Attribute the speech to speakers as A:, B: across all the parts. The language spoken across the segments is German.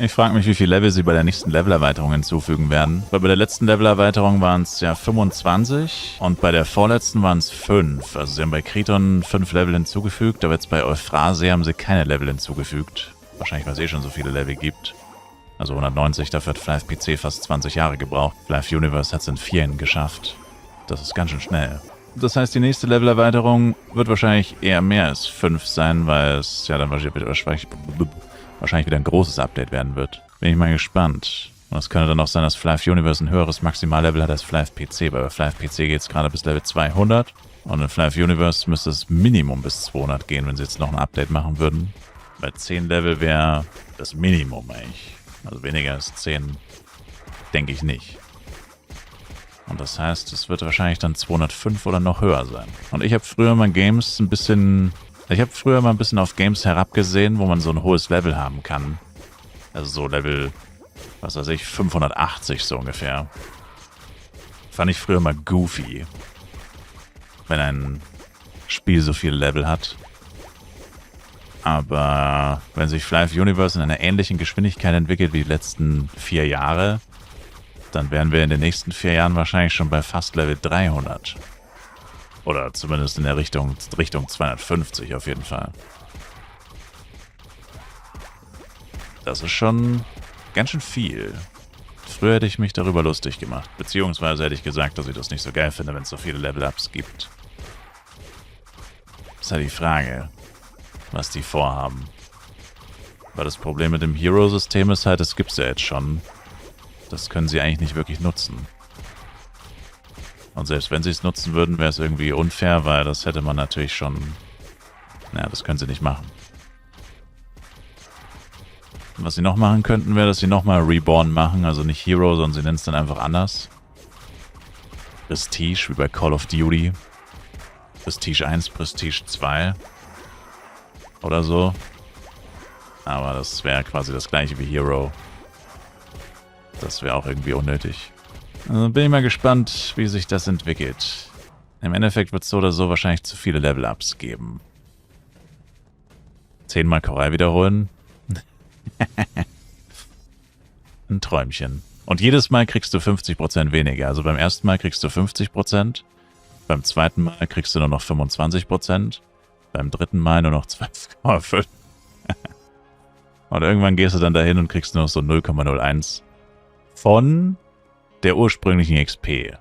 A: Ich frage mich, wie viele Level sie bei der nächsten Levelerweiterung hinzufügen werden. Weil bei der letzten Levelerweiterung waren es ja 25 und bei der vorletzten waren es 5. Also sie haben bei Kriton 5 Level hinzugefügt, aber jetzt bei Euphrasia haben sie keine Level hinzugefügt. Wahrscheinlich, weil es eh schon so viele Level gibt. Also 190, dafür hat Flive PC fast 20 Jahre gebraucht. Flive Universe hat es in 4 Jahren geschafft. Das ist ganz schön schnell. Das heißt, die nächste Levelerweiterung wird wahrscheinlich eher mehr als 5 sein, weil es ja dann wahrscheinlich wieder ein großes Update werden wird. Bin ich mal gespannt. Und es könnte dann auch sein, dass Flive Universe ein höheres Maximallevel hat als Flive PC, weil bei Flive PC geht es gerade bis Level 200 und in Flive Universe müsste es Minimum bis 200 gehen, wenn sie jetzt noch ein Update machen würden. Bei 10 Level wäre das Minimum eigentlich. Also weniger als 10 denke ich nicht. Und das heißt, es wird wahrscheinlich dann 205 oder noch höher sein. Und ich habe früher mal Games ein bisschen... Ich habe früher mal ein bisschen auf Games herabgesehen, wo man so ein hohes Level haben kann. Also so Level, was weiß ich, 580 so ungefähr. Fand ich früher mal goofy, wenn ein Spiel so viele Level hat. Aber wenn sich Flive Universe in einer ähnlichen Geschwindigkeit entwickelt wie die letzten 4 Jahre, dann wären wir in den nächsten 4 Jahren wahrscheinlich schon bei fast Level 300. Oder zumindest in der Richtung 250 auf jeden Fall. Das ist schon ganz schön viel. Früher hätte ich mich darüber lustig gemacht. Beziehungsweise hätte ich gesagt, dass ich das nicht so geil finde, wenn es so viele Level-Ups gibt. Das ist halt die Frage, was die vorhaben. Weil das Problem mit dem Hero-System ist halt, das gibt's ja jetzt schon. Das können sie eigentlich nicht wirklich nutzen. Und selbst wenn sie es nutzen würden, wäre es irgendwie unfair, weil das hätte man natürlich schon... Naja, das können sie nicht machen. Und was sie noch machen könnten, wäre, dass sie nochmal Reborn machen. Also nicht Hero, sondern sie nennen es dann einfach anders. Prestige, wie bei Call of Duty. Prestige 1, Prestige 2. Oder so. Aber das wäre quasi das gleiche wie Hero. Das wäre auch irgendwie unnötig. Also bin ich mal gespannt, wie sich das entwickelt. Im Endeffekt wird es so oder so wahrscheinlich zu viele Level-Ups geben. 10-mal Korall wiederholen? Ein Träumchen. Und jedes Mal kriegst du 50% weniger. Also beim ersten Mal kriegst du 50%. Beim zweiten Mal kriegst du nur noch 25%. Beim dritten Mal nur noch 12,5%. Und irgendwann gehst du dann dahin und kriegst nur noch so 0,01 von der ursprünglichen XP.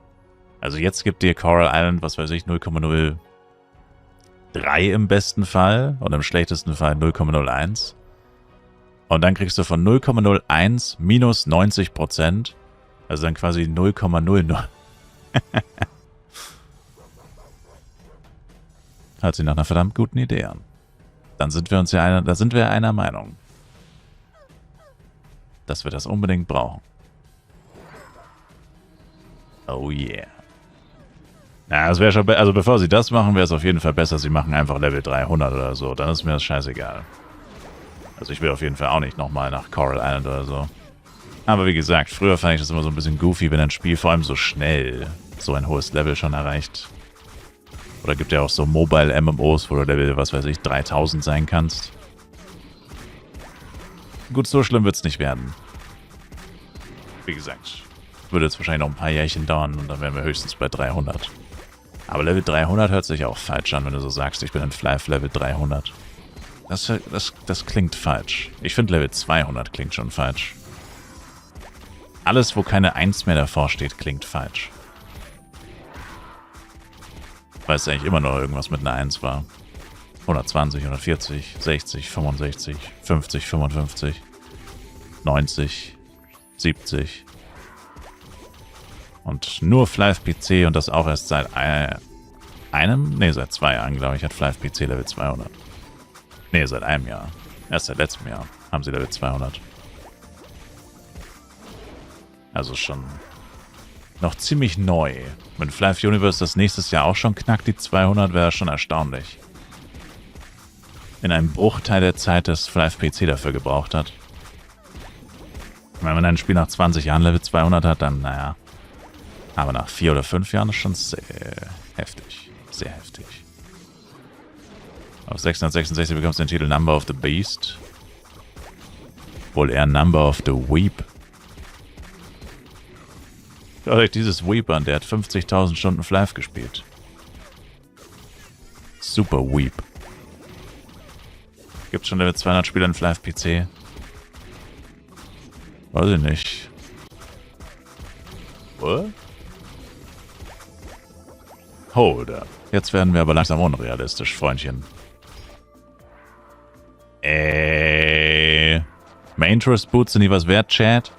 A: Also jetzt gibt dir Coral Island, was weiß ich, 0,03 im besten Fall und im schlechtesten Fall 0,01. Und dann kriegst du von 0,01 minus 90%, also dann quasi 0,00. Hört sich nach einer verdammt guten Idee an. Dann sind wir uns ja einer Meinung, dass wir das unbedingt brauchen. Oh yeah. Na, es wäre schon... Also bevor sie das machen, wäre es auf jeden Fall besser, sie machen einfach Level 300 oder so. Dann ist mir das scheißegal. Also ich will auf jeden Fall auch nicht nochmal nach Coral Island oder so. Aber wie gesagt, früher fand ich das immer so ein bisschen goofy, wenn ein Spiel vor allem so schnell so ein hohes Level schon erreicht. Oder gibt ja auch so Mobile-MMOs, wo du Level, was weiß ich, 3000 sein kannst. Gut, so schlimm wird es nicht werden. Wie gesagt, würde jetzt wahrscheinlich noch ein paar Jährchen dauern und dann wären wir höchstens bei 300. Aber Level 300 hört sich auch falsch an, wenn du so sagst, ich bin in Flive Level 300. Das klingt falsch. Ich finde Level 200 klingt schon falsch. Alles, wo keine 1 mehr davor steht, klingt falsch. Weil es eigentlich immer noch irgendwas mit einer 1 war. 120, 140, 60, 65, 50, 55, 90, 70. Und nur Flive PC und das auch erst seit seit 2 Jahren, glaube ich, hat Flive PC Level 200. Nee, seit einem Jahr. Erst seit letztem Jahr haben sie Level 200. Also schon noch ziemlich neu. Wenn Flive Universe das nächstes Jahr auch schon knackt, die 200, wäre schon erstaunlich. In einem Bruchteil der Zeit, das Flive PC dafür gebraucht hat. Wenn man ein Spiel nach 20 Jahren Level 200 hat, dann naja. Aber nach 4 oder 5 Jahren ist schon sehr heftig. Sehr heftig. Auf 666 bekommst du den Titel Number of the Beast. Wohl eher Number of the Weep. Schaut euch dieses Weep an, der hat 50.000 Stunden Flav gespielt. Super Weep. Gibt's schon Level 200 Spieler in Flav PC? Weiß ich nicht. What? Hold up. Jetzt werden wir aber langsam unrealistisch, Freundchen. Main Interest Boots sind die was wert, Chat?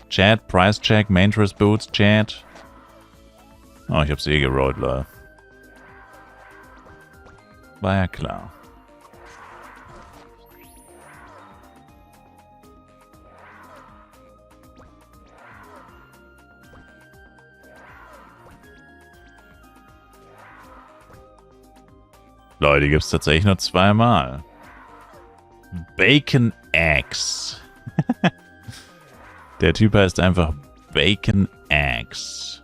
A: Chat, Price Check, Main Interest Boots, Chat. Oh, ich hab's eh gerollt, Leute. War ja klar. Leute, die gibt's tatsächlich nur zweimal. Bacon Eggs. Der Typ heißt einfach Bacon Eggs.